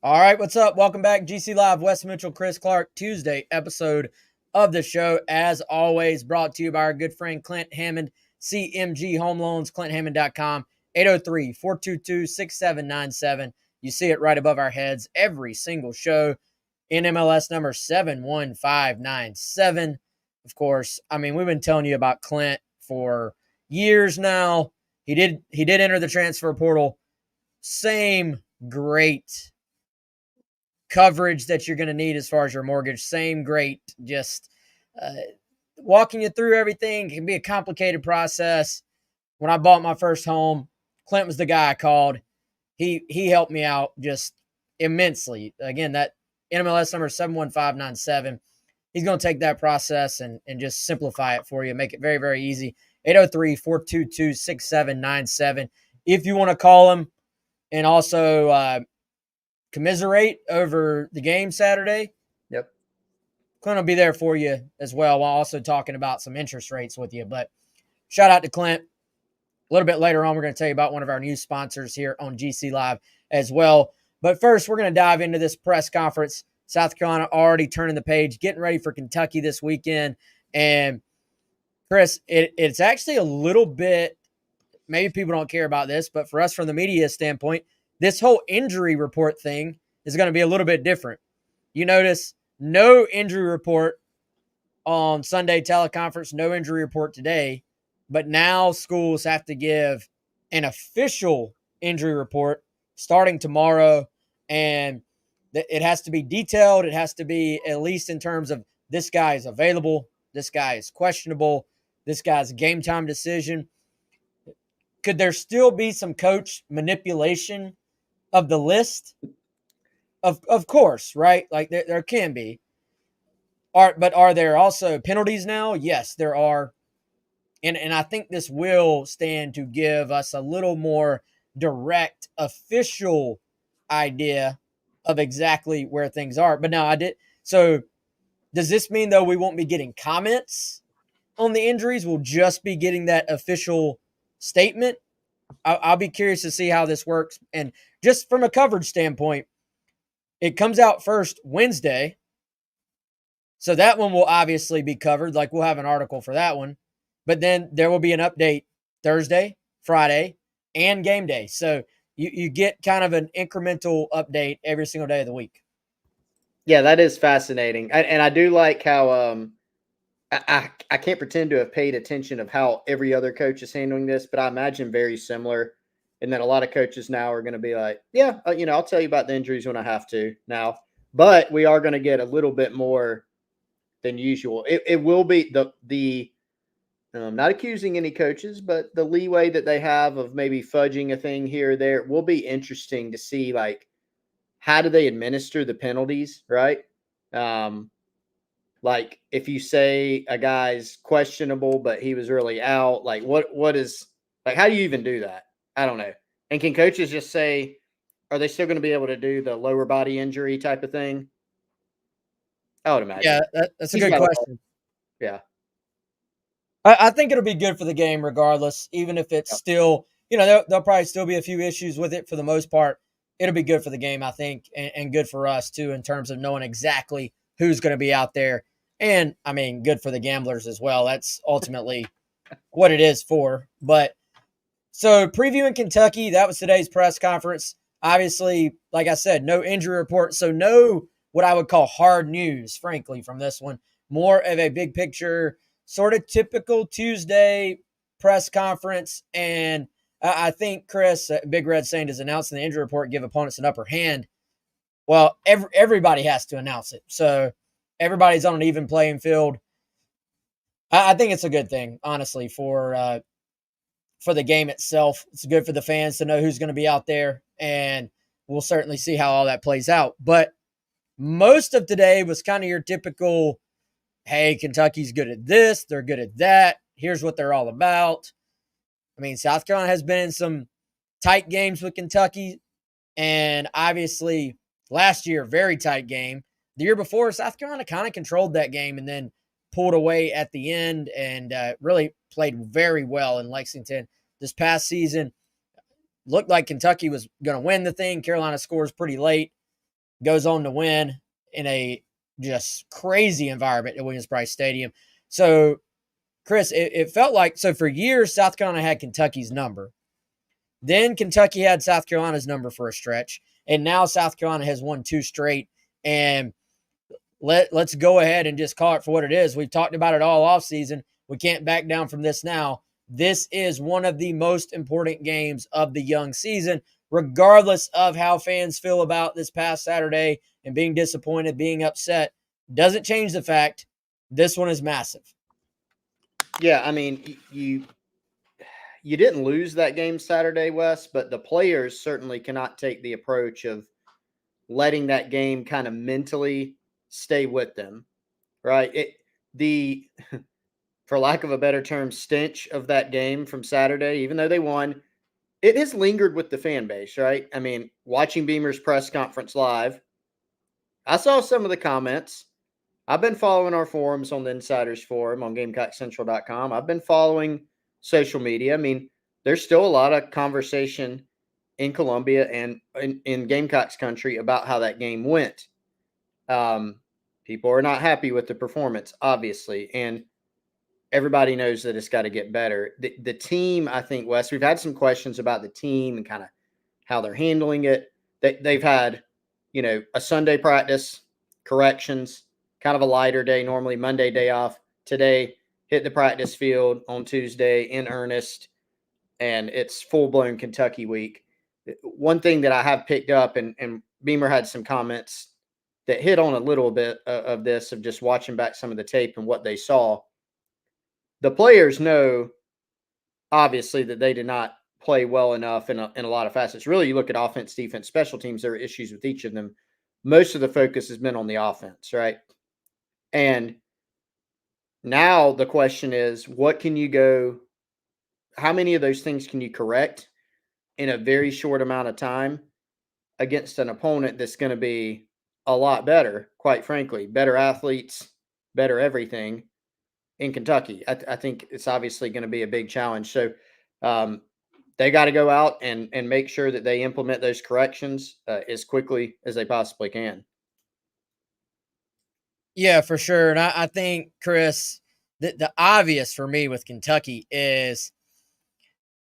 All right, what's up? Welcome back. GC Live, Wes Mitchell, Chris Clark, Tuesday episode of the show. As always, brought to you by our good friend Clint Hammond, CMG Home Loans, ClintHammond.com, 803-422-6797. You see it right above our heads every single show. NMLS number 71597. Of course, I mean, we've been telling you about Clint for years now. He did enter the transfer portal. Same great coverage that you're going to need as far as your mortgage. Same great, just walking you through everything. It can be a complicated process. When I bought my first home, Clint was the guy I called. He helped me out just immensely. Again, that NMLS number 71597. He's going to take that process and just simplify it for you, make it very, very easy. 803-422-6797. If you want to call him and also commiserate over the game Saturday. Yep. Clint will be there for you as well, while also talking about some interest rates with you. But shout out to Clint. A little bit later on, we're going to tell you about one of our new sponsors here on GC Live as well. But first, we're going to dive into this press conference. South Carolina already turning the page, getting ready for Kentucky this weekend. And Chris, it's actually a little bit, maybe people don't care about this, but for us from the media standpoint, this whole injury report thing is going to be a little bit different. You notice no injury report on Sunday teleconference, no injury report today, but now schools have to give an official injury report starting tomorrow, and it has to be detailed. It has to be at least in terms of this guy is available, this guy is questionable, this guy's a game time decision. Could there still be some coach manipulation of the list? Of course, right? Like there can be. But are there also penalties now? Yes, there are. And I think this will stand to give us a little more direct, official idea of exactly where things are. But now so does this mean, though, we won't be getting comments on the injuries? We'll just be getting that official statement? I'll be curious to see how this works. And just from a coverage standpoint, it comes out first Wednesday. So that one will obviously be covered. Like, we'll have an article for that one. But then there will be an update Thursday, Friday, and game day. So you get kind of an incremental update every single day of the week. Yeah, that is fascinating. And I do like how I can't pretend to have paid attention of how every other coach is handling this, but I imagine very similar. And then a lot of coaches now are going to be like, yeah, I'll tell you about the injuries when I have to now. But we are going to get a little bit more than usual. It will be the not accusing any coaches, but the leeway that they have of maybe fudging a thing here or there will be interesting to see, like, how do they administer the penalties, right? Like, if you say a guy's questionable, but he was really out, like, what is, like, how do you even do that? I don't know. And can coaches just say, are they still going to be able to do the lower body injury type of thing? I would imagine. Yeah, that's a good question. Yeah. I think it'll be good for the game regardless, even if it's still, there'll probably still be a few issues with it. For the most part, it'll be good for the game, I think, and good for us too, in terms of knowing exactly who's going to be out there. And I mean, good for the gamblers as well. That's ultimately what it is for. But so previewing Kentucky, that was today's press conference. Obviously, like I said, no injury report. So no, what I would call hard news, frankly, from this one. More of a big picture, sort of typical Tuesday press conference. And I think Chris, Big Red saying, does announcing the injury report give opponents an upper hand? Well, everybody has to announce it. So everybody's on an even playing field. I think it's a good thing, honestly, for the game itself. It's good for the fans to know who's going to be out there, and we'll certainly see how all that plays out. But most of today was kind of your typical, hey, Kentucky's good at this, they're good at that, here's what they're all about. I mean, South Carolina has been in some tight games with Kentucky, and obviously last year, very tight game. The year before, South Carolina kind of controlled that game and then pulled away at the end and really played very well in Lexington. This past season, looked like Kentucky was going to win the thing. Carolina scores pretty late. goes on to win in a just crazy environment at Williams-Brice Stadium. So, Chris, it felt like, so for years, South Carolina had Kentucky's number. Then Kentucky had South Carolina's number for a stretch. And now South Carolina has won 2 straight. And let's go ahead and just call it for what it is. We've talked about it all offseason. We can't back down from this now. This is one of the most important games of the young season, regardless of how fans feel about this past Saturday and being disappointed, being upset. Doesn't change the fact this one is massive. Yeah, I mean, you didn't lose that game Saturday, Wes, but the players certainly cannot take the approach of letting that game kind of mentally stay with them, right? For lack of a better term, stench of that game from Saturday, even though they won, it has lingered with the fan base, right? I mean, watching Beamer's press conference live, I saw some of the comments. I've been following our forums on the Insiders Forum on GamecockCentral.com. I've been following social media. I mean, there's still a lot of conversation in Columbia and in Gamecocks country about how that game went. People are not happy with the performance, obviously, and everybody knows that it's got to get better. The team, I think, Wes, we've had some questions about the team and kind of how they're handling it. They've had, a Sunday practice, corrections, kind of a lighter day, normally Monday day off. Today, hit the practice field on Tuesday in earnest, and it's full-blown Kentucky week. One thing that I have picked up, and Beamer had some comments that hit on a little bit of this, of just watching back some of the tape and what they saw. The players know, obviously, that they did not play well enough in a lot of facets. Really, you look at offense, defense, special teams, there are issues with each of them. Most of the focus has been on the offense, right? And now the question is, how many of those things can you correct in a very short amount of time against an opponent that's going to be a lot better, quite frankly, better athletes, better everything in Kentucky? I think it's obviously going to be a big challenge. So they got to go out and make sure that they implement those corrections as quickly as they possibly can. Yeah, for sure. And I think, Chris, the obvious for me with Kentucky is,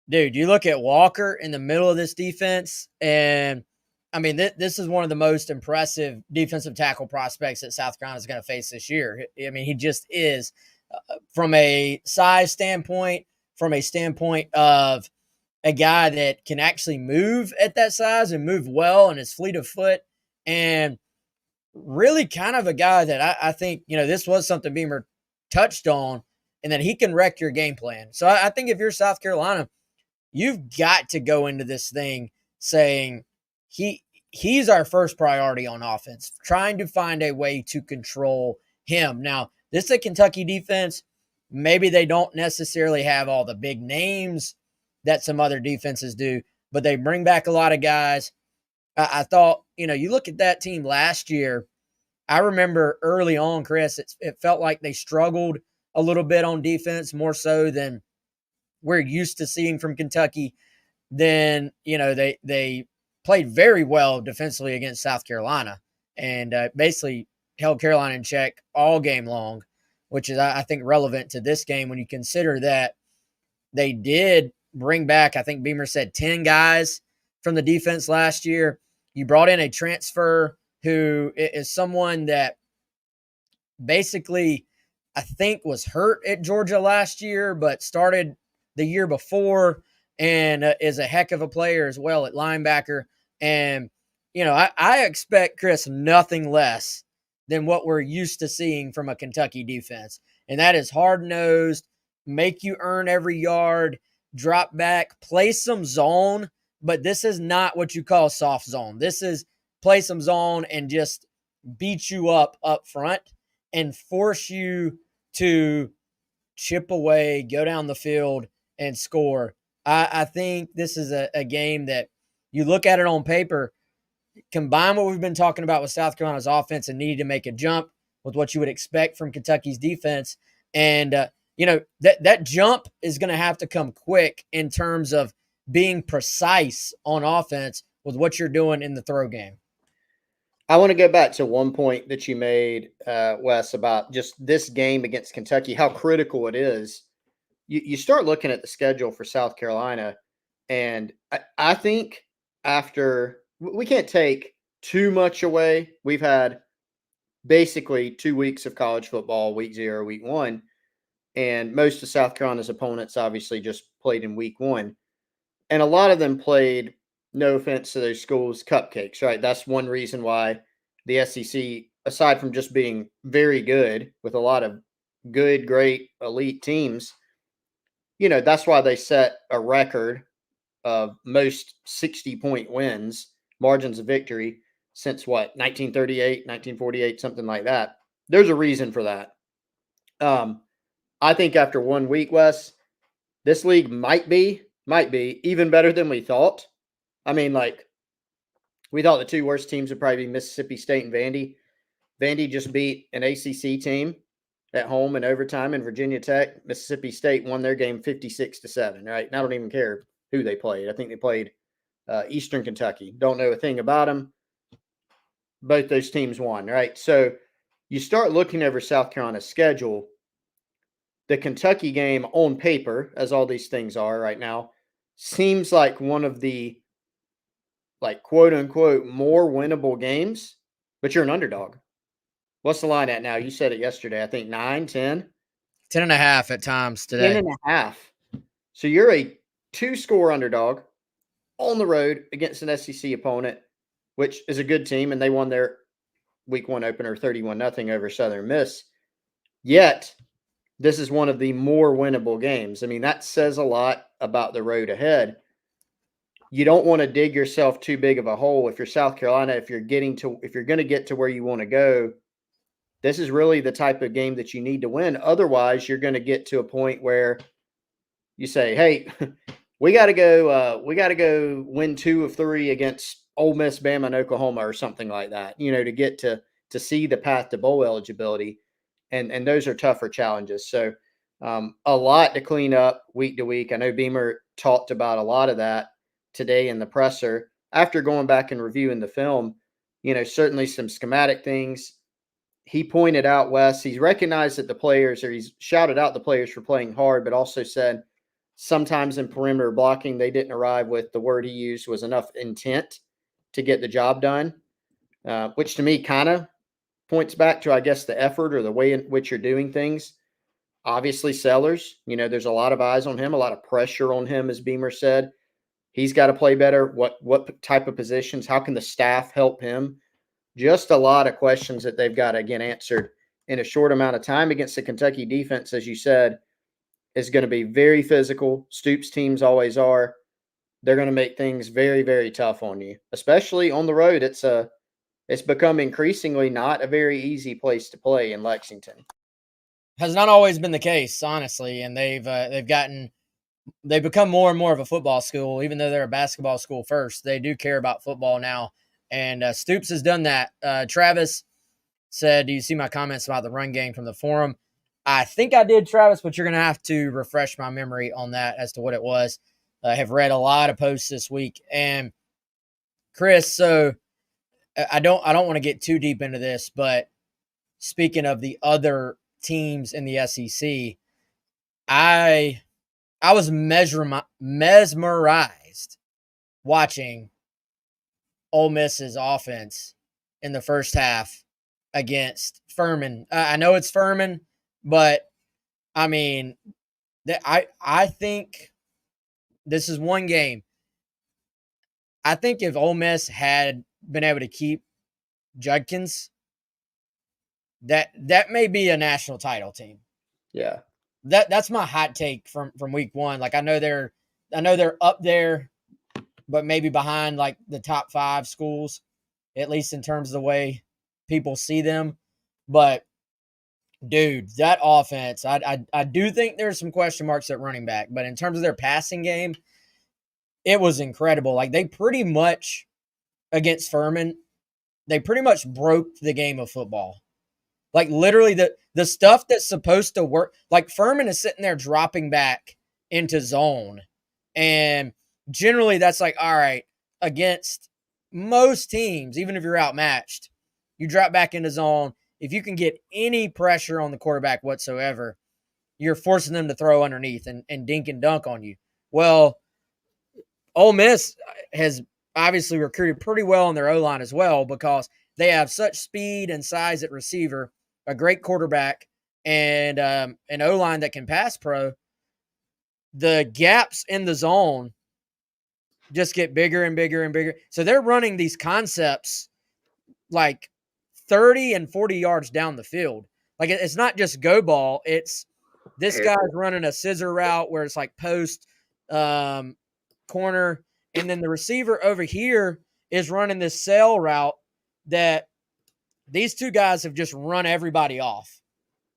dude, you look at Walker in the middle of this defense, and I mean, this is one of the most impressive defensive tackle prospects that South Carolina is going to face this year. I mean, he just is, from a size standpoint, from a standpoint of a guy that can actually move at that size and move well and is fleet of foot, and really kind of a guy that I think, this was something Beamer touched on, and that he can wreck your game plan. So I think if you're South Carolina, you've got to go into this thing saying he's our first priority on offense, trying to find a way to control him. Now, this is a Kentucky defense. Maybe they don't necessarily have all the big names that some other defenses do, but they bring back a lot of guys. I thought, you look at that team last year, I remember early on, Chris, it felt like they struggled a little bit on defense, more so than we're used to seeing from Kentucky. Then, they played very well defensively against South Carolina and basically held Carolina in check all game long, which is, I think, relevant to this game when you consider that they did bring back, I think Beamer said 10 guys from the defense last year. You brought in a transfer who is someone that basically, I think, was hurt at Georgia last year, but started the year before and is a heck of a player as well at linebacker. And, I expect, Chris, nothing less than what we're used to seeing from a Kentucky defense. And that is hard-nosed, make you earn every yard, drop back, play some zone, but this is not what you call soft zone. This is play some zone and just beat you up front and force you to chip away, go down the field, and score. I think this is a game that you look at it on paper, combine what we've been talking about with South Carolina's offense and needing to make a jump with what you would expect from Kentucky's defense. And, that jump is going to have to come quick in terms of being precise on offense with what you're doing in the throw game. I want to go back to one point that you made, Wes, about just this game against Kentucky, how critical it is. You start looking at the schedule for South Carolina, and I think after we can't take too much away. We've had basically 2 weeks of college football, week 0, week 1, and most of South Carolina's opponents obviously just played in week 1. And a lot of them played, no offense to those schools, cupcakes, right? That's one reason why the SEC, aside from just being very good with a lot of good, great, elite teams, that's why they set a record of most 60-point wins, margins of victory, since what, 1938, 1948, something like that. There's a reason for that. I think after 1 week, Wes, this league might be even better than we thought. I mean, like, we thought the 2 worst teams would probably be Mississippi State and Vandy. Vandy just beat an ACC team at home in overtime in Virginia Tech. Mississippi State won their game 56-7, right? And I don't even care who they played. I think they played Eastern Kentucky. Don't know a thing about them. Both those teams won, right? So you start looking over South Carolina's schedule. The Kentucky game on paper, as all these things are right now, seems like one of the, like, quote unquote, more winnable games, but you're an underdog. What's the line at now? You said it yesterday. I think 9, 10? 10.5 at times today. 10.5. So you're a 2-score underdog on the road against an SEC opponent, which is a good team, and they won their week 1 opener 31-0 over Southern Miss. Yet, this is one of the more winnable games. I mean, that says a lot about the road ahead. You don't want to dig yourself too big of a hole if you're South Carolina. If you're going to get to where you want to go, this is really the type of game that you need to win. Otherwise, you're going to get to a point where you say, "Hey, we got to go win 2 of 3 against Ole Miss, Bama, and Oklahoma, or something like that." To get to see the path to bowl eligibility, and those are tougher challenges. So, a lot to clean up week to week. I know Beamer talked about a lot of that today in the presser after going back and reviewing the film. Certainly some schematic things. He pointed out, Wes, he's recognized that the players, or he's shouted out the players for playing hard, but also said sometimes in perimeter blocking, they didn't arrive with, the word he used was, enough intent to get the job done, which to me kind of points back to, I guess, the effort or the way in which you're doing things. Obviously, Sellers, there's a lot of eyes on him, a lot of pressure on him, as Beamer said. He's got to play better. What type of positions? How can the staff help him? Just a lot of questions that they've got to get answered in a short amount of time against the Kentucky defense, as you said, is going to be very physical. Stoops teams always are. They're going to make things very, very tough on you, especially on the road. It's become increasingly not a very easy place to play in Lexington. Has not always been the case, honestly, and they've become more and more of a football school, even though they're a basketball school first. They do care about football now, and Stoops has done that. Travis said, "Do you see my comments about the run game from the forum?" I think I did, Travis, but you're going to have to refresh my memory on that as to what it was. I have read a lot of posts this week. And Chris, so I don't want to get too deep into this, but speaking of the other teams in the SEC, I was mesmerized watching Ole Miss's offense in the first half against Furman. I know it's Furman, but I mean, I think this is one game. I think if Ole Miss had been able to keep Judkins, that may be a national title team. Yeah. That's my hot take from week 1. Like, I know they're up there, but maybe behind like the top 5 schools, at least in terms of the way people see them. But dude, that offense, I do think there's some question marks at running back, but in terms of their passing game, it was incredible. Like, they pretty much, against Furman, they pretty much broke the game of football. Like, literally the stuff that's supposed to work, like Furman is sitting there dropping back into zone. And generally that's like, all right, against most teams, even if you're outmatched, you drop back into zone. If you can get any pressure on the quarterback whatsoever, you're forcing them to throw underneath and dink and dunk on you. Well, Ole Miss has obviously recruited pretty well on their O-line as well because they have such speed and size at receiver, a great quarterback, and an O-line that can pass pro. The gaps in the zone just get bigger and bigger and bigger. So they're running these concepts like 30 and 40 yards down the field. Like it's not just go ball. It's this guy's running a scissor route where it's like post, corner, and then the receiver over here is running this sail route that these two guys have just run everybody off.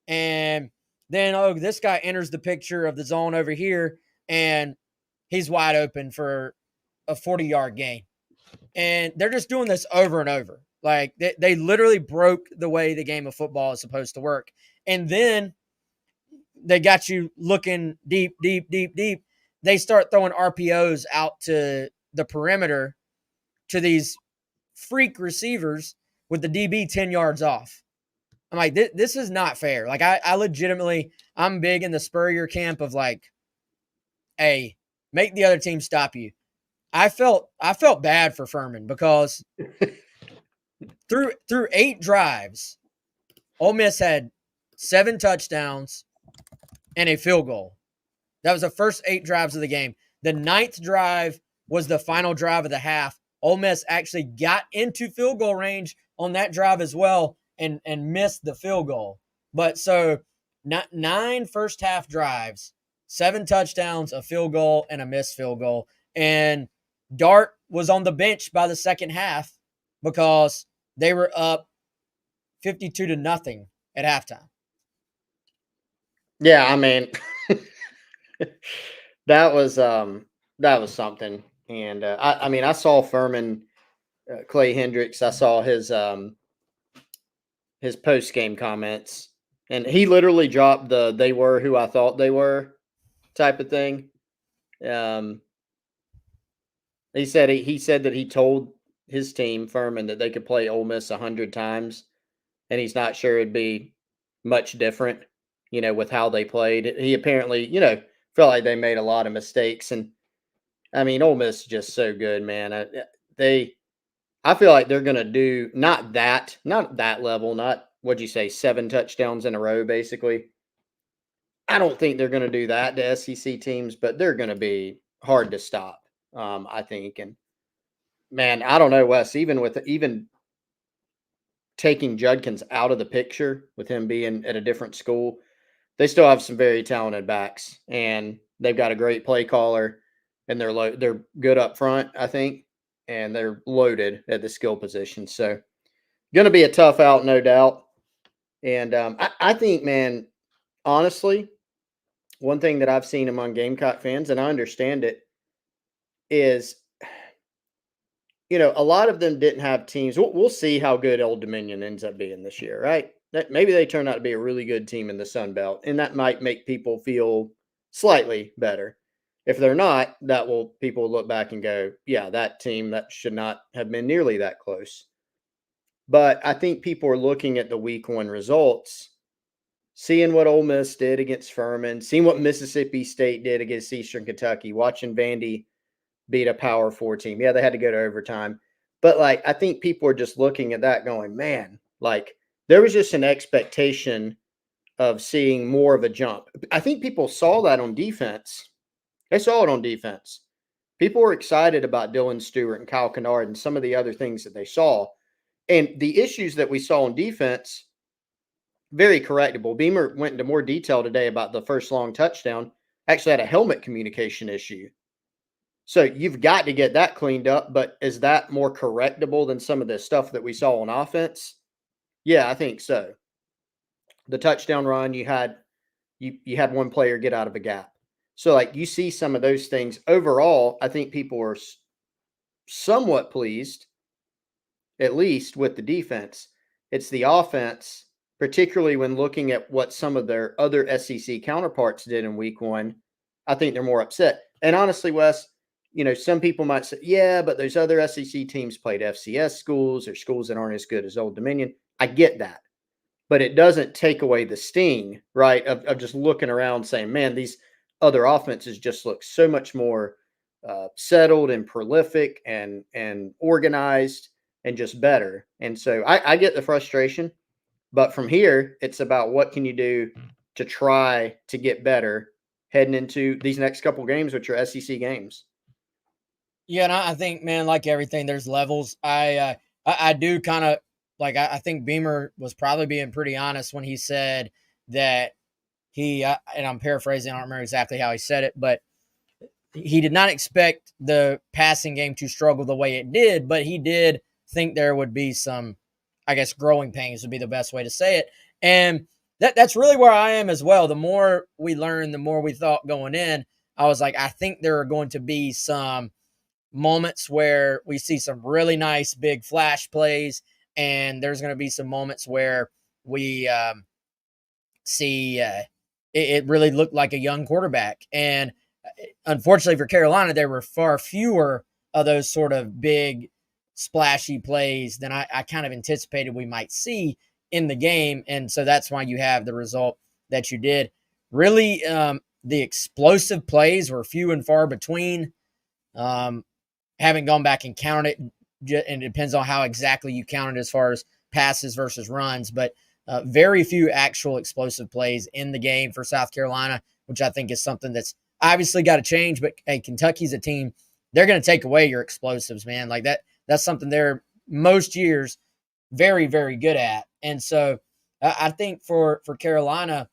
And then, this guy enters the picture of the zone over here, and he's wide open for a 40-yard gain. And they're just doing this over and over. Like, they literally broke the way the game of football is supposed to work. And then they got you looking deep, deep, deep, deep. They start throwing RPOs out to the perimeter to these freak receivers with the DB 10 yards off. I'm like, this is not fair. Like, I legitimately, I'm big in the Spurrier camp of like, hey, make the other team stop you. I felt bad for Furman because through 8 drives, Ole Miss had 7 touchdowns and a field goal. That was the first 8 drives of the game. The 9th drive was the final drive of the half. Ole Miss actually got into field goal range on that drive as well and missed the field goal. But so 9 first half drives, 7 touchdowns, a field goal, and a missed field goal. And Dart was on the bench by the second half because they were up 52-0 at halftime. Yeah, I mean, that was something. And I mean, I saw Furman, Clay Hendricks. I saw his post game comments, and he literally dropped the "they were who I thought they were" type of thing. He said that he told his team Furman that they could play Ole Miss 100 times, and he's not sure it'd be much different, with how they played. He apparently, felt like they made a lot of mistakes, and I mean, Ole Miss is just so good, man. I feel like they're gonna do not that level, not what'd you say, 7 touchdowns in a row, basically. I don't think they're gonna do that to SEC teams, but they're gonna be hard to stop. I think, and man, I don't know, Wes. Even taking Judkins out of the picture with him being at a different school, they still have some very talented backs, and they've got a great play caller, and they're good up front, I think, and they're loaded at the skill position. So, going to be a tough out, no doubt. And I think, man, honestly, one thing that I've seen among Gamecock fans, and I understand it, is a lot of them didn't have teams. We'll see how good Old Dominion ends up being this year, right? Maybe they turn out to be a really good team in the Sun Belt, and that might make people feel slightly better. If they're not, people will look back and go, yeah, that team that should not have been nearly that close. But I think people are looking at the week 1 results, seeing what Ole Miss did against Furman, seeing what Mississippi State did against Eastern Kentucky, watching Vandy beat a Power 4 team. Yeah, they had to go to overtime. But, I think people are just looking at that going, man, there was just an expectation of seeing more of a jump. I think people saw that on defense. They saw it on defense. People were excited about Dylan Stewart and Kyle Kennard and some of the other things that they saw. And the issues that we saw on defense, very correctable. Beamer went into more detail today about the first long touchdown. Actually had a helmet communication issue. So you've got to get that cleaned up, but is that more correctable than some of the stuff that we saw on offense? Yeah, I think so. The touchdown run, you had one player get out of a gap. So you see some of those things. Overall, I think people are somewhat pleased, at least with the defense. It's the offense, particularly when looking at what some of their other SEC counterparts did in week 1. I think they're more upset. And honestly, Wes, some people might say, yeah, but those other SEC teams played FCS schools or schools that aren't as good as Old Dominion. I get that. But it doesn't take away the sting, right, of just looking around saying, man, these other offenses just look so much more settled and prolific and organized and just better. And so I get the frustration. But from here, it's about what can you do to try to get better heading into these next couple games, which are SEC games. Yeah, and I think, man, like everything, there's levels. I do kind of like. I think Beamer was probably being pretty honest when he said that he and I'm paraphrasing. I don't remember exactly how he said it, but he did not expect the passing game to struggle the way it did. But he did think there would be some, I guess, growing pains would be the best way to say it. And that's really where I am as well. The more we learn, the more we thought going in. I was like, I think there are going to be some moments where we see some really nice big flash plays, and there's going to be some moments where we see it really looked like a young quarterback. And unfortunately for Carolina, there were far fewer of those sort of big splashy plays than I kind of anticipated we might see in the game. And so that's why you have the result that you did. Really, the explosive plays were few and far between. Haven't gone back and counted it, and it depends on how exactly you count it as far as passes versus runs, but very few actual explosive plays in the game for South Carolina, which I think is something that's obviously got to change. But hey, Kentucky's a team, they're going to take away your explosives, man. Like that's something they're most years very, very good at. And so I think for Carolina,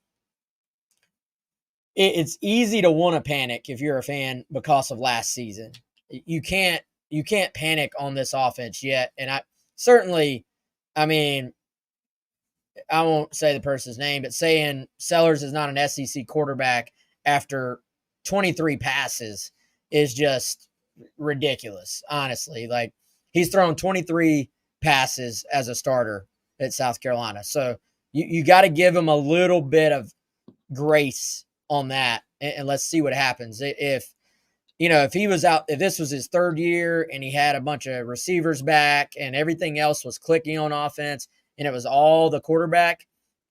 it's easy to want to panic if you're a fan because of last season. You can't panic on this offense yet. And I mean, I won't say the person's name, but saying Sellers is not an SEC quarterback after 23 passes is just ridiculous, honestly. Like, he's thrown 23 passes as a starter at South Carolina. So you got to give him a little bit of grace on that, and let's see what happens. If he was out, if this was his third year and he had a bunch of receivers back and everything else was clicking on offense and it was all the quarterback,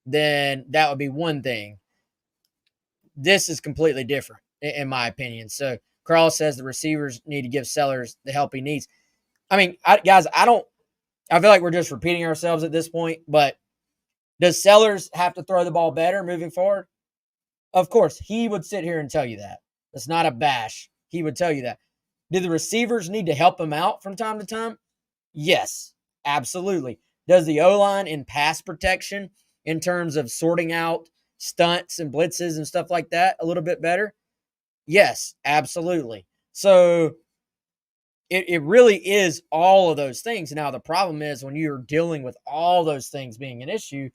then that would be one thing. This is completely different, in my opinion. So Carl says the receivers need to give Sellers the help he needs. I mean, guys, I feel like we're just repeating ourselves at this point, but does Sellers have to throw the ball better moving forward? Of course, he would sit here and tell you that. It's not a bash. He would tell you that. Do the receivers need to help him out from time to time? Yes, absolutely. Does the O-line in pass protection, in terms of sorting out stunts and blitzes and stuff like that, a little bit better? Yes, absolutely. So it really is all of those things. Now, the problem is when you're dealing with all those things being an issue,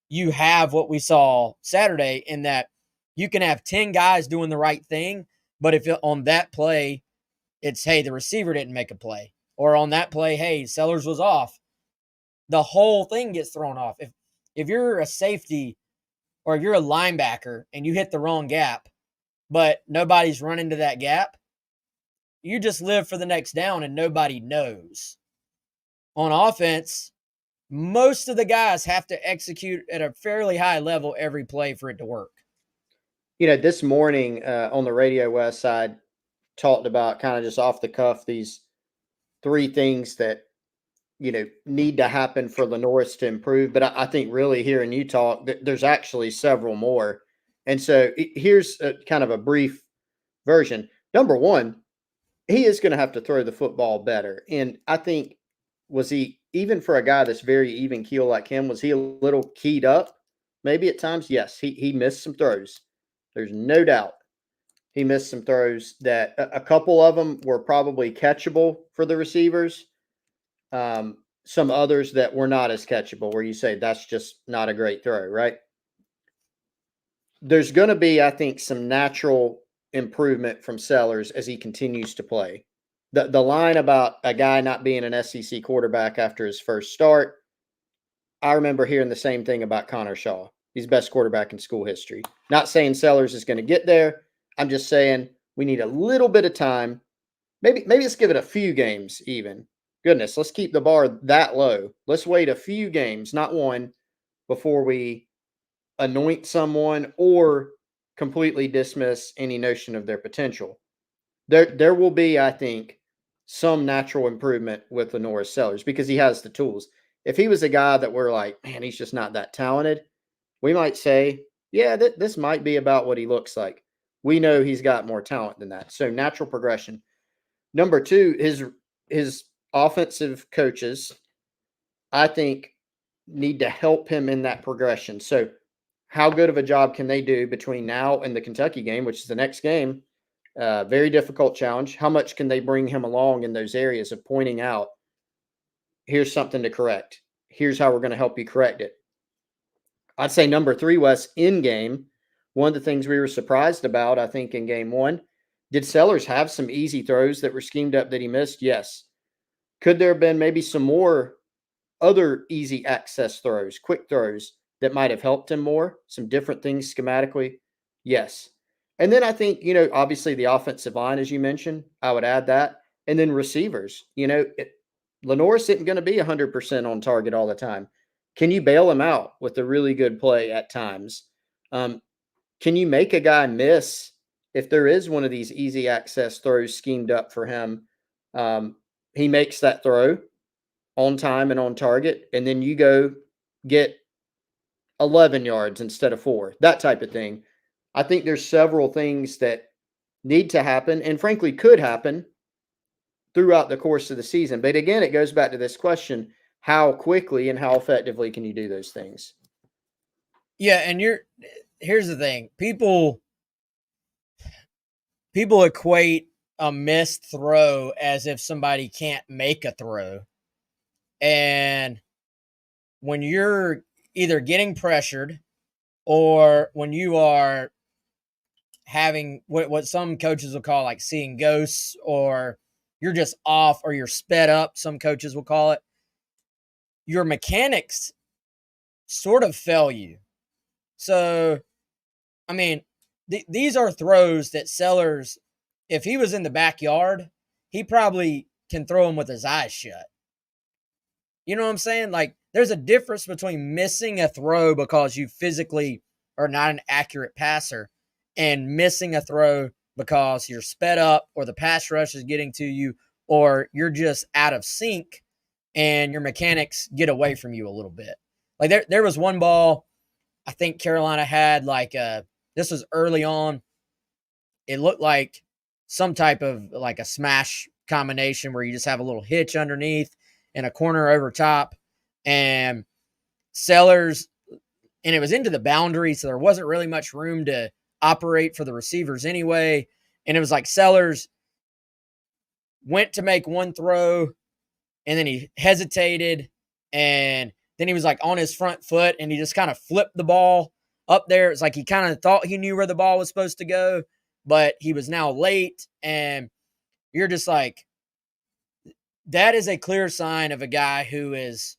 you have what we saw Saturday in that you can have 10 guys doing the right thing, but if on that play, it's, hey, the receiver didn't make a play. Or on that play, hey, Sellers was off. The whole thing gets thrown off. If you're a safety or if you're a linebacker and you hit the wrong gap, but nobody's running to that gap, you just live for the next down and nobody knows. On offense, most of the guys have to execute at a fairly high level every play for it to work. This morning on the Radio West side, talked about kind of just off the cuff these three things that need to happen for Lenoris to improve. But I think really hearing you talk, there's actually several more. And so here's kind of a brief version. Number one, he is going to have to throw the football better. And I think, was he, even for a guy that's very even keel like him, was he a little keyed up? Maybe at times, yes. He missed some throws. There's no doubt he missed some throws that a couple of them were probably catchable for the receivers. Some others that were not as catchable, where you say that's just not a great throw, right? There's going to be, I think, some natural improvement from Sellers as he continues to play. The line about a guy not being an SEC quarterback after his first start, I remember hearing the same thing about Connor Shaw. He's the best quarterback in school history. Not saying Sellers is going to get there. I'm just saying we need a little bit of time maybe let's give it a few games even. Goodness, let's keep the bar that low. Let's wait a few games, not one, before we anoint someone or completely dismiss any notion of their potential. There will be, I think, some natural improvement with Lenoris Sellers because he has the tools. If he was a guy that we're like, man, he's just not that talented, we might say, yeah, this might be about what he looks like. We know he's got more talent than that. So natural progression. Number two, his offensive coaches, I think, need to help him in that progression. So how good of a job can they do between now and the Kentucky game, which is the next game? Very difficult challenge. How much can they bring him along in those areas of pointing out, here's something to correct. Here's how we're going to help you correct it. I'd say number three, Wes, in game. One of the things we were surprised about, I think, in game one, did Sellers have some easy throws that were schemed up that he missed? Yes. Could there have been maybe some more other easy access throws, quick throws that might have helped him more? Some different things schematically? Yes. And then I think, obviously the offensive line, as you mentioned, I would add that. And then receivers, Lenoris isn't going to be 100% on target all the time. Can you bail him out with a really good play at times? Can you make a guy miss if there is one of these easy access throws schemed up for him? He makes that throw on time and on target, and then you go get 11 yards instead of 4, that type of thing. I think there's several things that need to happen and frankly could happen throughout the course of the season. But again, it goes back to this question, how quickly and how effectively can you do those things? Yeah, and here's the thing. People equate a missed throw as if somebody can't make a throw. And when you're either getting pressured or when you are having what some coaches will call like seeing ghosts, or you're just off or you're sped up, some coaches will call it, your mechanics sort of fail you. So, I mean, these are throws that Sellers, if he was in the backyard, he probably can throw them with his eyes shut. You know what I'm saying? Like, there's a difference between missing a throw because you physically are not an accurate passer and missing a throw because you're sped up or the pass rush is getting to you or you're just out of sync and your mechanics get away from you a little bit. Like, there was one ball I think Carolina had, like, this was early on. It looked like some type of like a smash combination where you just have a little hitch underneath and a corner over top, and Sellers, and it was into the boundary, so there wasn't really much room to operate for the receivers anyway. And it was like Sellers went to make one throw, and then he hesitated, and then he was like on his front foot, and he just kind of flipped the ball up there. It's like he kind of thought he knew where the ball was supposed to go, but he was now late, and you're just like, that is a clear sign of a guy who is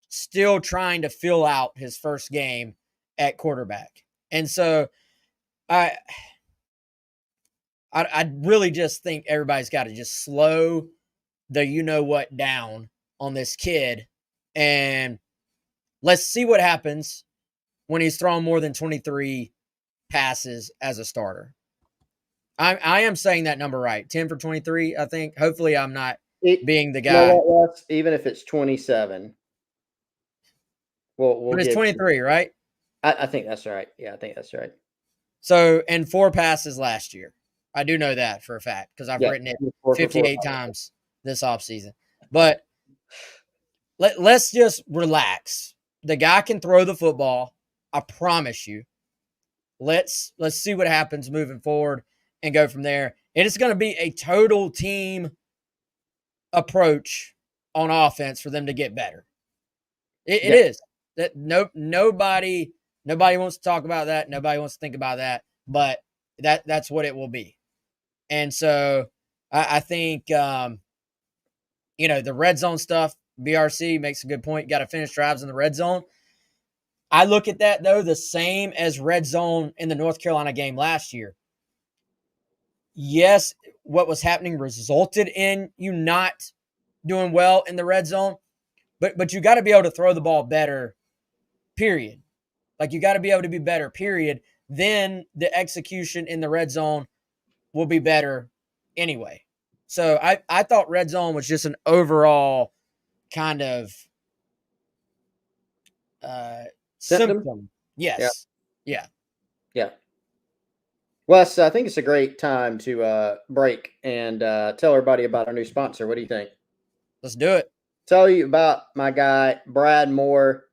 still trying to fill out his first game at quarterback. And so I really just think everybody's got to just slow the you-know-what down on this kid, and let's see what happens when he's thrown more than 23 passes as a starter. I am saying that number right. 10 for 23, I think. Hopefully I'm not being the guy. Even if it's 27. We'll but it's 23, right? I think that's right. Yeah, I think that's right. So, and 4 passes last year. I do know that for a fact because I've written it 58 times this offseason. But let's just relax. The guy can throw the football. I promise you. Let's see what happens moving forward and go from there. And it's going to be a total team approach on offense for them to get better. It is. That nobody wants to talk about that. Nobody wants to think about that. But that's what it will be. And so I think the red zone stuff, BRC makes a good point. Got to finish drives in the red zone. I look at that, though, the same as red zone in the North Carolina game last year. yes, what was happening resulted in you not doing well in the red zone, but you got to be able to throw the ball better, period. Like you got to be able to be better, period. Then the execution in the red zone will be better anyway. So I thought red zone was just an overall kind of Symptom? symptom. Yeah. Yes. Yeah. Yeah. Wes, I think it's a great time to break and tell everybody about our new sponsor. What do you think? Let's do it. Tell you about my guy, Brad Moore,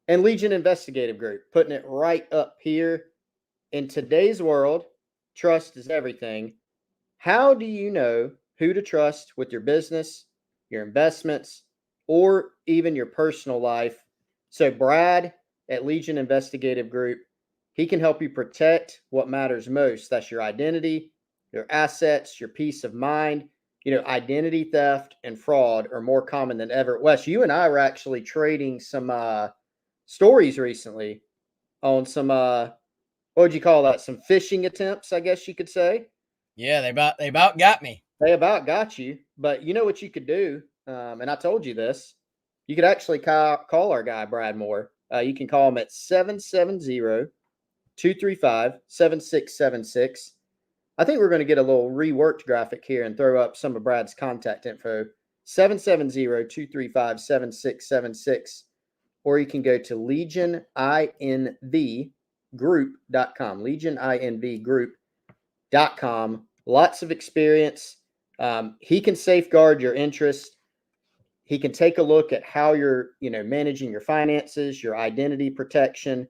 and Legion Investigative Group, putting it right up here. In today's world, trust is everything. How do you know who to trust with your business, your investments, or even your personal life? So, Brad at Legion Investigative Group, he can help you protect what matters most. That's your identity, your assets, your peace of mind. Identity theft and fraud are more common than ever. Wes, you and I were actually trading some stories recently on some what would you call that? Some phishing attempts, I guess you could say. Yeah, they about got me. They about got you, but you know what you could do, and I told you this. You could actually call our guy Brad Moore. You can call him at 770-235-7676. I think we're going to get a little reworked graphic here and throw up some of Brad's contact info. 770-235-7676. Or you can go to legioninvgroup.com. Legioninvgroup.com. Lots of experience. He can safeguard your interest. He can take a look at how you're, managing your finances, your identity protection.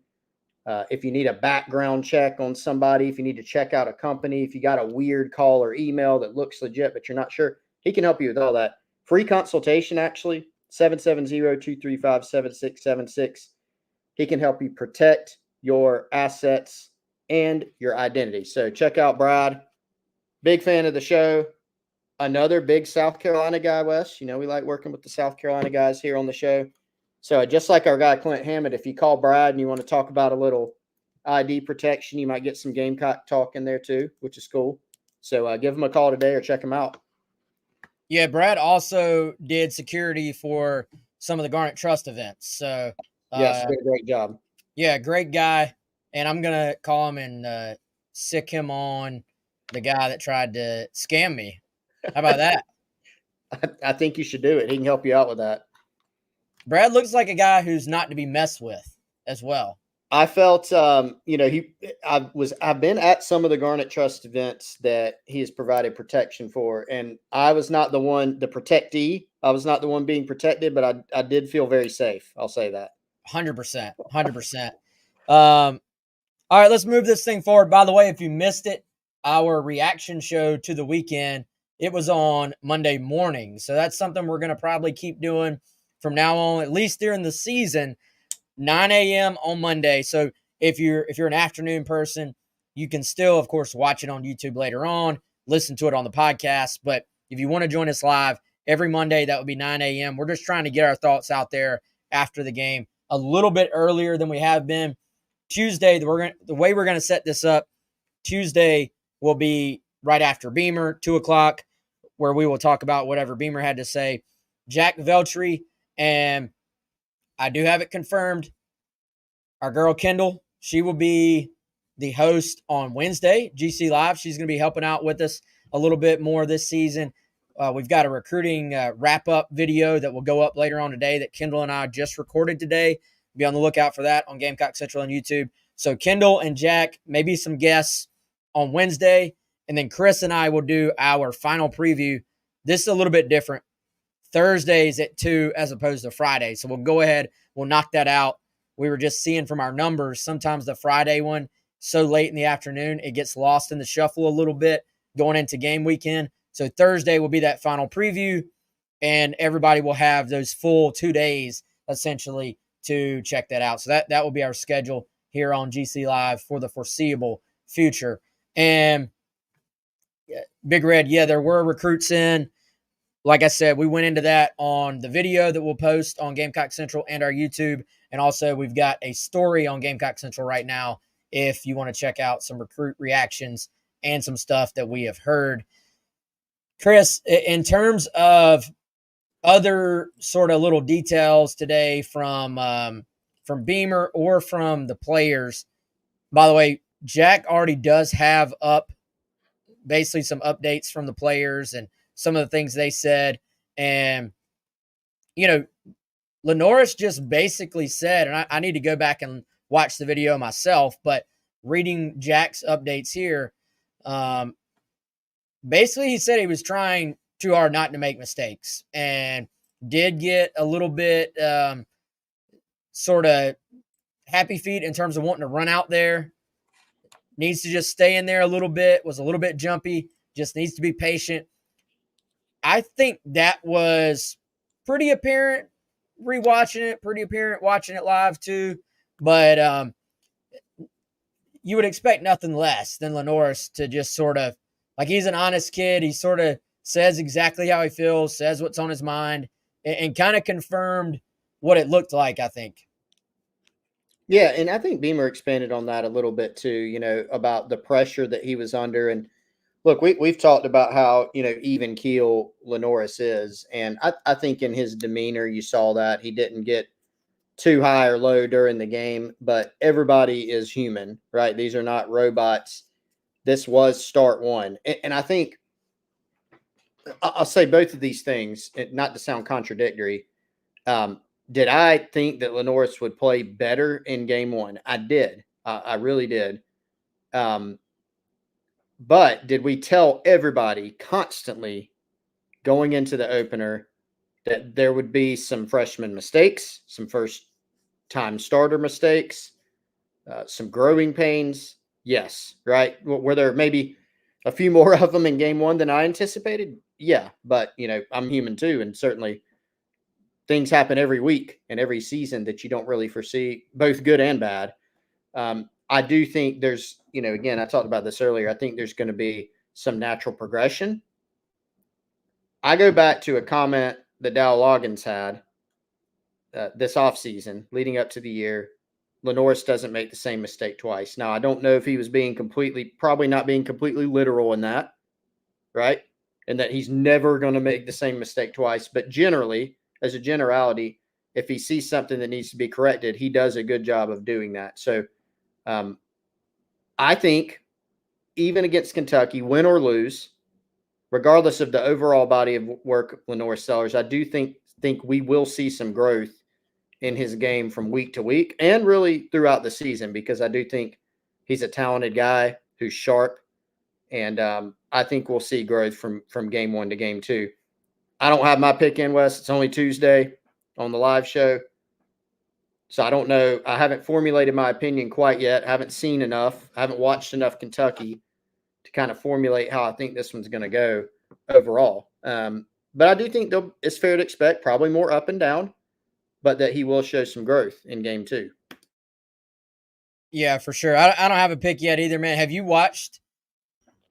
If you need a background check on somebody, if you need to check out a company, if you got a weird call or email that looks legit but you're not sure, he can help you with all that. Free consultation, actually, 770-235-7676. He can help you protect your assets and your identity. So check out Brad. Big fan of the show. Another big South Carolina guy, Wes. We like working with the South Carolina guys here on the show. So just like our guy, Clint Hammond, if you call Brad and you want to talk about a little ID protection, you might get some Gamecock talk in there too, which is cool. So give him a call today or check him out. Yeah, Brad also did security for some of the Garnet Trust events. So yes, did a great job. Yeah, great guy. And I'm gonna call him and sick him on the guy that tried to scam me. How about that? I think you should do it. He can help you out with that. Brad looks like a guy who's not to be messed with as well. I felt, I've been at some of the Garnet Trust events that he has provided protection for, and I was not the protectee. I was not the one being protected, but I did feel very safe. I'll say that. 100%. 100%. All right, let's move this thing forward. By the way, if you missed it, our reaction show to the weekend, it was on Monday morning. So that's something we're going to probably keep doing from now on, at least during the season, 9 a.m. on Monday. So if you're an afternoon person, you can still, of course, watch it on YouTube later on, listen to it on the podcast. But if you want to join us live every Monday, that would be 9 a.m. We're just trying to get our thoughts out there after the game a little bit earlier than we have been. Tuesday, the way we're going to set this up, Tuesday will be right after Beamer, 2 o'clock, where we will talk about whatever Beamer had to say. Jack Veltri, and I do have it confirmed, our girl Kendall, she will be the host on Wednesday, GC Live. She's going to be helping out with us a little bit more this season. We've got a recruiting wrap-up video that will go up later on today that Kendall and I just recorded today. Be on the lookout for that on Gamecock Central on YouTube. So Kendall and Jack, maybe some guests on Wednesday, and then Chris and I will do our final preview. This is a little bit different. Thursdays at 2 as opposed to Friday. So we'll go ahead. We'll knock that out. We were just seeing from our numbers, sometimes the Friday one, so late in the afternoon, it gets lost in the shuffle a little bit going into game weekend. So Thursday will be that final preview, and everybody will have those full 2 days essentially to check that out. So that will be our schedule here on GC Live for the foreseeable future. And Big Red, yeah, there were recruits in. Like I said, we went into that on the video that we'll post on Gamecock Central and our YouTube. And also we've got a story on Gamecock Central right now if you want to check out some recruit reactions and some stuff that we have heard. Chris, in terms of other sort of little details today from Beamer or from the players, by the way, Jack already does have up basically some updates from the players and some of the things they said. And, you know, Lenoris just basically said, and I need to go back and watch the video myself, but reading Jack's updates here, basically he said he was trying too hard not to make mistakes and did get a little bit sort of happy feet in terms of wanting to run out there. Needs to just stay in there a little bit, was a little bit jumpy, just needs to be patient. I think that was pretty apparent rewatching it, pretty apparent watching it live too. But you would expect nothing less than Lenoris to just sort of, like, he's an honest kid. He sort of says exactly how he feels, says what's on his mind, and kind of confirmed what it looked like, I think. Yeah, and I think Beamer expanded on that a little bit too, about the pressure that he was under. And look, we've talked about how, even keel Lenoris is. And I think in his demeanor, you saw that he didn't get too high or low during the game, but everybody is human, right? These are not robots. This was start one. And I think I'll say both of these things, not to sound contradictory. Did I think that Lenoris would play better in game one? I did. I really did. But did we tell everybody constantly going into the opener that there would be some freshman mistakes, some first-time starter mistakes, some growing pains? Yes, right? Were there maybe a few more of them in game one than I anticipated? Yeah, but, I'm human too, and certainly things happen every week and every season that you don't really foresee, both good and bad. I do think there's, again, I talked about this earlier. I think there's going to be some natural progression. I go back to a comment that Dow Loggins had this offseason leading up to the year. Lenoris doesn't make the same mistake twice. Now, I don't know if he was probably not being completely literal in that, right? And that he's never going to make the same mistake twice. But generally, as a generality, if he sees something that needs to be corrected, he does a good job of doing that. So I think even against Kentucky, win or lose, regardless of the overall body of work Lenoris Sellers, I do think we will see some growth in his game from week to week and really throughout the season, because I do think he's a talented guy who's sharp. And I think we'll see growth from game one to game two. I don't have my pick in, Wes. It's only Tuesday on the live show. So I don't know. I haven't formulated my opinion quite yet. I haven't seen enough. I haven't watched enough Kentucky to kind of formulate how I think this one's going to go overall. But I do think it's fair to expect probably more up and down, but that he will show some growth in game two. Yeah, for sure. I don't have a pick yet either, man. Have you watched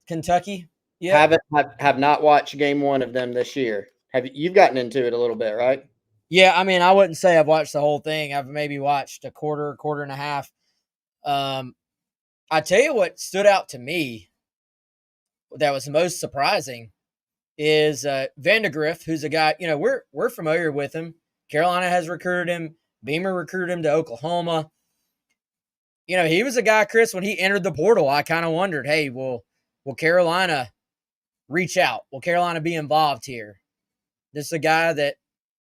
Kentucky yet? Have not watched game one of them this year. You've gotten into it a little bit, right? Yeah, I mean, I wouldn't say I've watched the whole thing. I've maybe watched a quarter and a half. I tell you what stood out to me that was most surprising is Vandegrift, who's a guy, we're familiar with him. Carolina has recruited him. Beamer recruited him to Oklahoma. He was a guy, Chris, when he entered the portal, I kind of wondered, hey, will Carolina reach out? Will Carolina be involved here? This is a guy that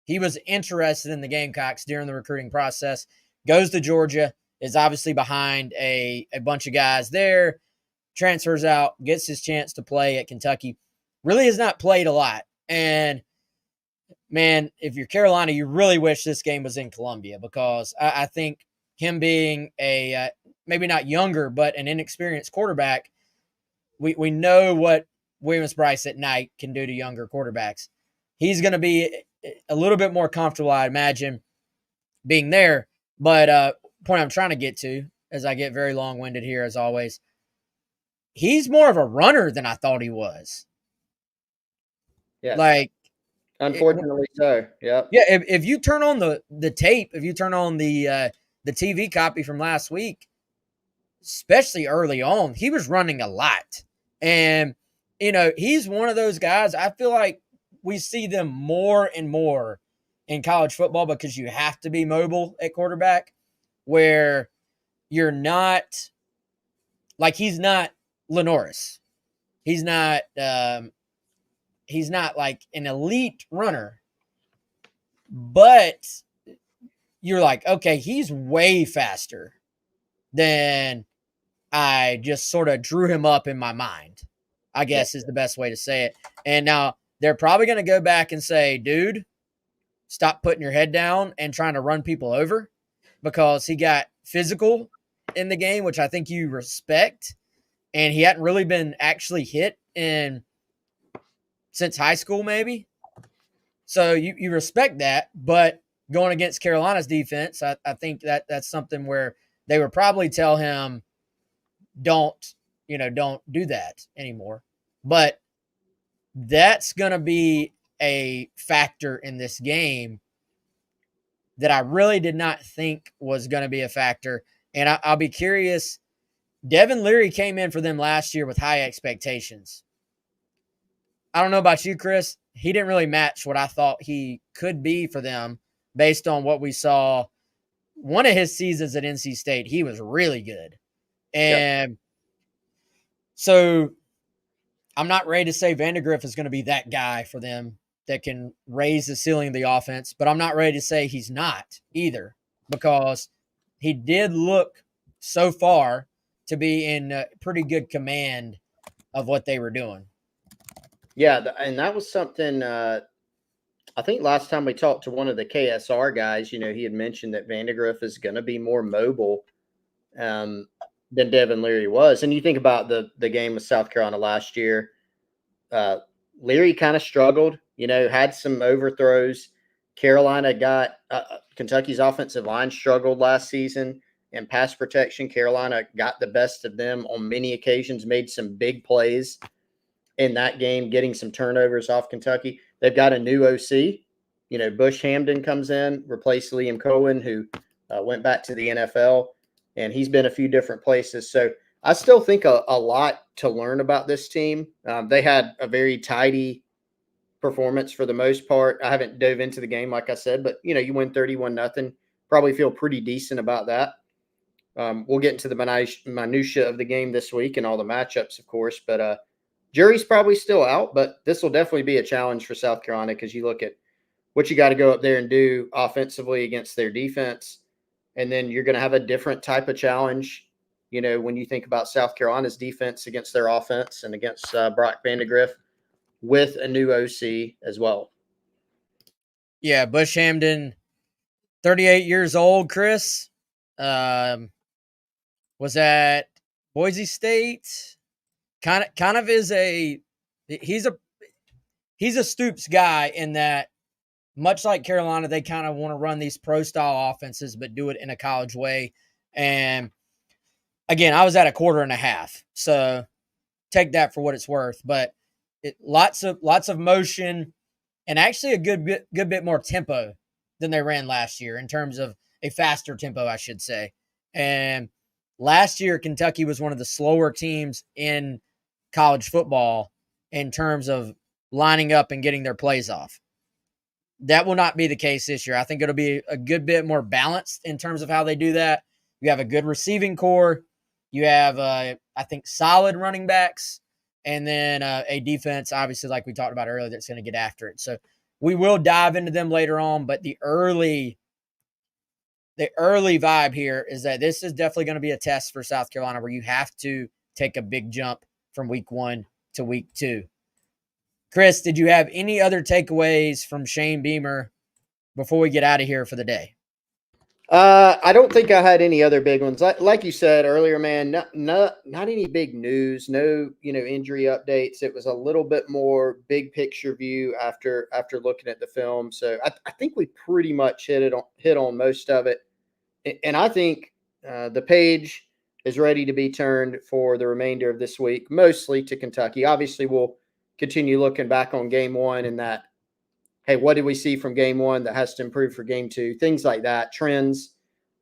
he was interested in the Gamecocks during the recruiting process, goes to Georgia, is obviously behind a bunch of guys there, transfers out, gets his chance to play at Kentucky, really has not played a lot. And, man, if you're Carolina, you really wish this game was in Columbia, because I think him being a maybe not younger, but an inexperienced quarterback, we know what Williams-Brice at night can do to younger quarterbacks. He's going to be a little bit more comfortable, I imagine, being there. But point I'm trying to get to, as I get very long-winded here, as always, he's more of a runner than I thought he was. Yeah. Unfortunately so. Yep. Yeah. If you turn on the tape, if you turn on the TV copy from last week, especially early on, he was running a lot. And, he's one of those guys. I feel like we see them more and more in college football because you have to be mobile at quarterback, where you're not like he's not Lenoris. He's not like an elite runner, but you're like, okay, he's way faster than I just sort of drew him up in my mind, I guess is the best way to say it. And now they're probably going to go back and say, dude, stop putting your head down and trying to run people over, because he got physical in the game, which I think you respect. And he hadn't really been actually hit since high school, maybe. So you respect that. But going against Carolina's defense, I think that's something where they would probably tell him, don't do that anymore. But that's going to be a factor in this game that I really did not think was going to be a factor. And I'll be curious. Devin Leary came in for them last year with high expectations. I don't know about you, Chris. He didn't really match what I thought he could be for them based on what we saw. One of his seasons at NC State, he was really good. And so I'm not ready to say Vandegrift is going to be that guy for them that can raise the ceiling of the offense, but I'm not ready to say he's not either, because he did look so far to be in pretty good command of what they were doing. Yeah, and that was something I think last time we talked to one of the KSR guys, he had mentioned that Vandegrift is going to be more mobile than Devin Leary was. And you think about the game with South Carolina last year, Leary kind of struggled, had some overthrows. Carolina got Kentucky's offensive line struggled last season in pass protection. Carolina got the best of them on many occasions, made some big plays in that game, getting some turnovers off Kentucky. They've got a new OC. Bush Hammond comes in, replaced Liam Cohen, who went back to the NFL, and he's been a few different places. So I still think a lot to learn about this team. They had a very tidy performance for the most part. I haven't dove into the game, like I said, but, you win 31-0. Probably feel pretty decent about that. We'll get into the minutia of the game this week and all the matchups, of course, but jury's probably still out, but this will definitely be a challenge for South Carolina, because you look at what you got to go up there and do offensively against their defense. And then you're going to have a different type of challenge, when you think about South Carolina's defense against their offense and against Brock Vandegrift with a new OC as well. Yeah, Bush Hampton, 38 years old, Chris. Was at Boise State. Kind of is he's a Stoops guy in that, much like Carolina, they kind of want to run these pro style offenses, but do it in a college way. And again, I was at a quarter and a half, so take that for what it's worth. But lots of motion, and actually a good bit more tempo than they ran last year, in terms of a faster tempo, I should say. And last year, Kentucky was one of the slower teams in college football in terms of lining up and getting their plays off. That will not be the case this year. I think it'll be a good bit more balanced in terms of how they do that. You have a good receiving core. You have, I think, solid running backs, and then a defense, obviously, like we talked about earlier, that's going to get after it. So we will dive into them later on, but the early vibe here is that this is definitely going to be a test for South Carolina, where you have to take a big jump from week 1 to week 2. Chris, did you have any other takeaways from Shane Beamer before we get out of here for the day? I don't think I had any other big ones. Like you said earlier, man, not any big news, no, injury updates. It was a little bit more big picture view after looking at the film. So I think we pretty much hit on most of it. And I think the page is ready to be turned for the remainder of this week, mostly to Kentucky. Obviously, we'll continue looking back on game 1 and that, hey, what did we see from game 1 that has to improve for game 2? Things like that, trends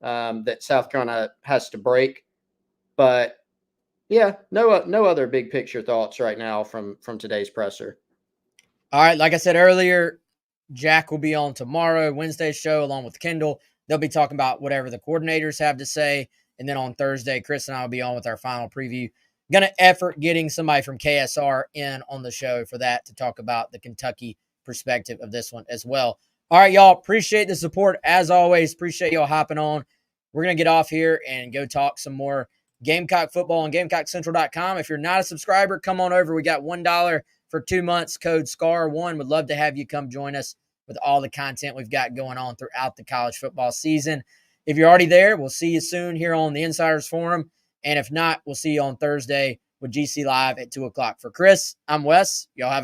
that South Carolina has to break. But Yeah, no other big picture thoughts right now from today's presser. All right, like I said earlier, Jack will be on tomorrow, Wednesday's show, along with Kendall. They'll be talking about whatever the coordinators have to say. And then on Thursday, Chris and I will be on with our final preview. Going to effort getting somebody from KSR in on the show for that to talk about the Kentucky perspective of this one as well. All right, y'all. Appreciate the support. As always, appreciate y'all hopping on. We're going to get off here and go talk some more Gamecock football on GamecockCentral.com. If you're not a subscriber, come on over. We got $1 for 2 months, code SCAR1. Would love to have you come join us with all the content we've got going on throughout the college football season. If you're already there, we'll see you soon here on the Insiders Forum. And if not, we'll see you on Thursday with GC Live at 2 o'clock. For Chris, I'm Wes. Y'all have a